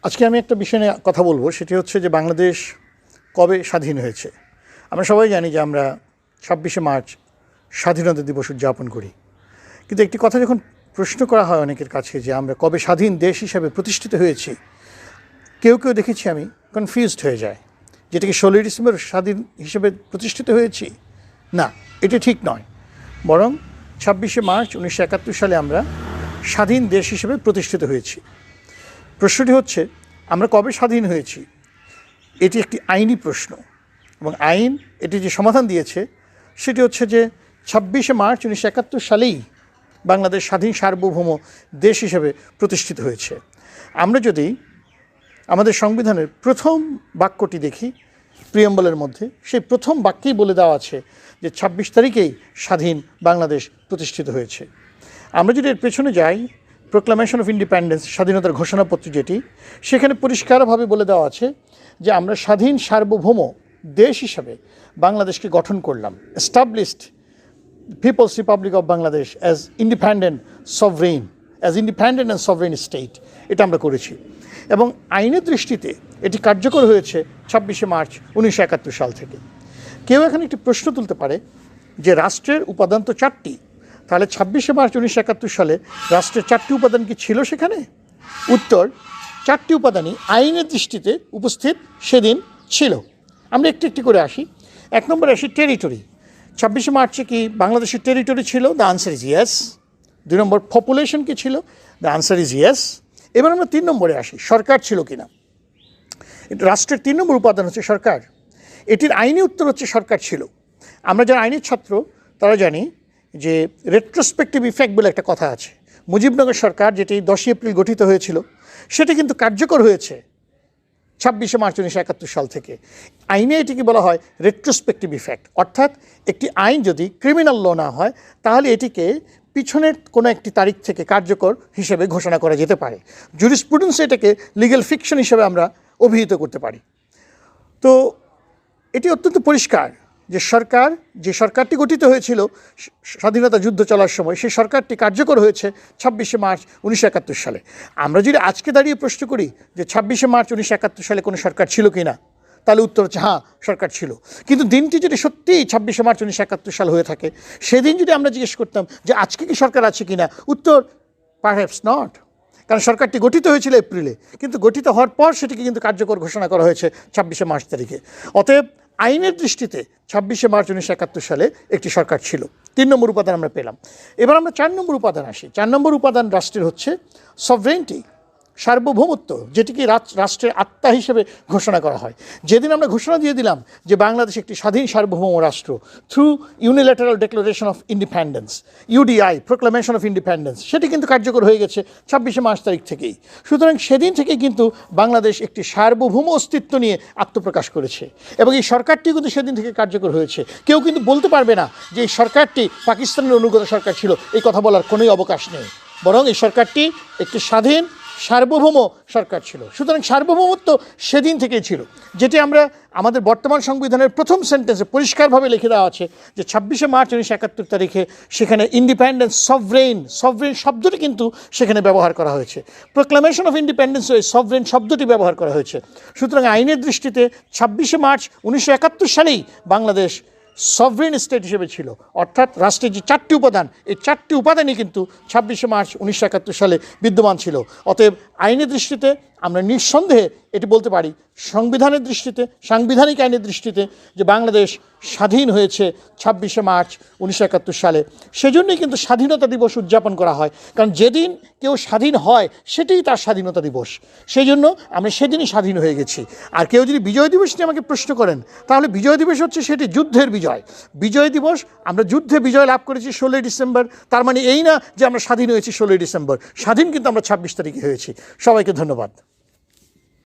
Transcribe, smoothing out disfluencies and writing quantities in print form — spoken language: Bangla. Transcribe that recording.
আজকে আমি একটা বিষয় নিয়ে কথা বলবো, সেটি হচ্ছে যে বাংলাদেশ কবে স্বাধীন হয়েছে। আমরা সবাই জানি যে আমরা 26শে মার্চ স্বাধীনতা দিবস উদযাপন করি, কিন্তু একটি কথা যখন প্রশ্ন করা হয় অনেকের কাছে যে আমরা কবে স্বাধীন দেশ হিসাবে প্রতিষ্ঠিত হয়েছি, কেউ কেউ দেখেছি আমি কনফিউজড হয়ে যায়, যেটাকে 16ই ডিসেম্বর স্বাধীন হিসেবে প্রতিষ্ঠিত হয়েছি। না, এটি ঠিক নয়, বরং 26শে মার্চ 1971 সালে আমরা স্বাধীন দেশ হিসেবে প্রতিষ্ঠিত হয়েছি। প্রশ্নটি হচ্ছে আমরা কবে স্বাধীন হয়েছি, এটি একটি আইনি প্রশ্ন, এবং আইন এটি যে সমাধান দিয়েছে সেটি হচ্ছে যে 26শে মার্চ 1971 সালেই বাংলাদেশ স্বাধীন সার্বভৌম দেশ হিসেবে প্রতিষ্ঠিত হয়েছে। আমরা যদি আমাদের সংবিধানের প্রথম বাক্যটি দেখি, প্রিয়াম্বলের মধ্যে সেই প্রথম বাক্যেই বলে দেওয়া আছে যে 26 তারিখেই স্বাধীন বাংলাদেশ প্রতিষ্ঠিত হয়েছে। আমরা যদি এর পেছনে যাই, প্রোক্লামেশন অফ ইন্ডিপেন্ডেন্স, স্বাধীনতার ঘোষণাপত্র যেটি, সেখানে পরিষ্কারভাবে বলে দেওয়া আছে যে আমরা স্বাধীন সার্বভৌম দেশ হিসাবে বাংলাদেশকে গঠন করলাম, established People's Republic of Bangladesh as independent sovereign, as independent and sovereign state. এটা আমরা করেছি, এবং আইনের দৃষ্টিতে এটি কার্যকর হয়েছে 26শে মার্চ 1971 সাল থেকে। কেউ এখানে একটি প্রশ্ন তুলতে পারে যে রাষ্ট্রের উপাদান তো 4টি, তাহলে 26শে মার্চ 1971 সালে রাষ্ট্রের 4টি উপাদান কি ছিল সেখানে? উত্তর, 4টি উপাদানই আইনের দৃষ্টিতে উপস্থিত সেদিন ছিল। আমরা একটি একটি করে আসি। 1 নম্বরে আসি টেরিটরি। 26শে মার্চে কি বাংলাদেশের টেরিটরি ছিল? The answer is yes. 2 number, population কি ছিল? The answer is yes. এবার আমরা 3 নম্বরে আসি, সরকার ছিল কিনা। রাষ্ট্রের 3 নম্বর উপাদান হচ্ছে সরকার। এটির আইনি উত্তর হচ্ছে সরকার ছিল। আমরা যারা আইনের ছাত্র তারা জানি যে রেট্রোস্পেক্টিভ ইফেক্ট বলে একটা কথা আছে। মুজিবনগর সরকার, যেটি 10ই এপ্রিল গঠিত হয়েছিল, সেটি কিন্তু কার্যকর হয়েছে 26শে মার্চ 1971 সাল থেকে। আইনে এটিকে বলা হয় রেট্রোস্পেক্টিভ ইফেক্ট, অর্থাৎ একটি আইন যদি ক্রিমিনাল ল না হয় তাহলে এটিকে পিছনের কোনো একটি তারিখ থেকে কার্যকর হিসেবে ঘোষণা করা যেতে পারে। জুরিসপ্রুডেন্সে এটাকে লিগ্যাল ফিকশন হিসেবে আমরা অভিহিত করতে পারি। তো এটি অত্যন্ত পরিষ্কার যে সরকারটি গঠিত হয়েছিল স্বাধীনতা যুদ্ধ চলার সময়, সেই সরকারটি কার্যকর হয়েছে 26শে মার্চ 1971 সালে। আমরা যদি আজকে দাঁড়িয়ে প্রশ্ন করি যে 26শে মার্চ 1971 সালে কোনো সরকার ছিল কি না, তাহলে উত্তর হচ্ছে হ্যাঁ, সরকার ছিল। কিন্তু দিনটি যদি সত্যিই 26শে মার্চ 1971 সাল হয়ে থাকে, সেদিন যদি আমরা জিজ্ঞেস করতাম যে আজকে কি সরকার আছে কি না, উত্তর পারহ্যাপস নট, কারণ সরকারটি গঠিত হয়েছিল এপ্রিলে, কিন্তু গঠিত হওয়ার পর সেটিকে কিন্তু কার্যকর ঘোষণা করা হয়েছে 26শে মার্চ তারিখে। অতএব আইনের দৃষ্টিতে 26শে মার্চ 1971 সালে একটি সরকার ছিল। 3 নম্বর উপাদান আমরা পেলাম। এবার আমরা 4 নম্বর উপাদান আসি। 4 নম্বর উপাদান রাষ্ট্রের হচ্ছে সভরেন্টি, সার্বভৌমত্ব, যেটিকে রাষ্ট্রের আত্মা হিসেবে ঘোষণা করা হয়। যেদিন আমরা ঘোষণা দিয়ে দিলাম যে বাংলাদেশ একটি স্বাধীন সার্বভৌম রাষ্ট্র through unilateral declaration of independence, UDI, proclamation of independence, সেটি কিন্তু কার্যকর হয়ে গেছে 26শে মার্চ তারিখ থেকেই। সুতরাং সেদিন থেকেই কিন্তু বাংলাদেশ একটি সার্বভৌম অস্তিত্ব নিয়ে আত্মপ্রকাশ করেছে, এবং এই সরকারটি কিন্তু সেদিন থেকে কার্যকর হয়েছে। কেউ কিন্তু বলতে পারবে না যে এই সরকারটি পাকিস্তানের অনুগত সরকার ছিল, এই কথা বলার কোনোই অবকাশ নেই, বরং এই সরকারটি একটি স্বাধীন সার্বভৌম সরকার ছিল। সুতরাং সার্বভৌমত্ব সেদিন থেকেই ছিল, যেটি আমরা আমাদের বর্তমান সংবিধানের প্রথম সেন্টেন্সে পরিষ্কারভাবে লিখে দেওয়া আছে যে 26শে মার্চ 1971 তারিখে সেখানে ইন্ডিপেন্ডেন্স, সভরেইন শব্দটি কিন্তু সেখানে ব্যবহার করা হয়েছে। প্রোক্লামেশন অফ ইন্ডিপেন্ডেন্স ওই সভরেইন শব্দটি ব্যবহার করা হয়েছে। সুতরাং আইনের দৃষ্টিতে 26শে মার্চ 1971 সালেই বাংলাদেশ সভরেইন স্টেট হিসেবে ছিল, অর্থাৎ রাষ্ট্রের যে 4টি উপাদান, এই 4টি উপাদানই কিন্তু 26শে মার্চ 1971 সালে বিদ্যমান ছিল। অতএব আইনের দৃষ্টিতে আমরা নিঃসন্দেহে এটি বলতে পারি, সংবিধানের দৃষ্টিতে, সাংবিধানিক আইনের দৃষ্টিতে, যে বাংলাদেশ স্বাধীন হয়েছে 26শে মার্চ 1971 সালে। সেজন্যই কিন্তু স্বাধীনতা দিবস উদযাপন করা হয়, কারণ যেদিন কেউ স্বাধীন হয় সেটাই তার স্বাধীনতা দিবস। সেই জন্য আমরা সেদিনই স্বাধীন হয়ে গেছি। আর কেউ যদি বিজয় দিবস নিয়ে আমাকে প্রশ্ন করেন, তাহলে বিজয় দিবস হচ্ছে সেটি যুদ্ধের বিজয়। বিজয় দিবস, আমরা যুদ্ধে বিজয় লাভ করেছি 16ই ডিসেম্বর, তার মানে এই না যে আমরা স্বাধীন হয়েছি 16ই ডিসেম্বর। স্বাধীন কিন্তু আমরা 26 তারিখে হয়েছি। সবাইকে ধন্যবাদ।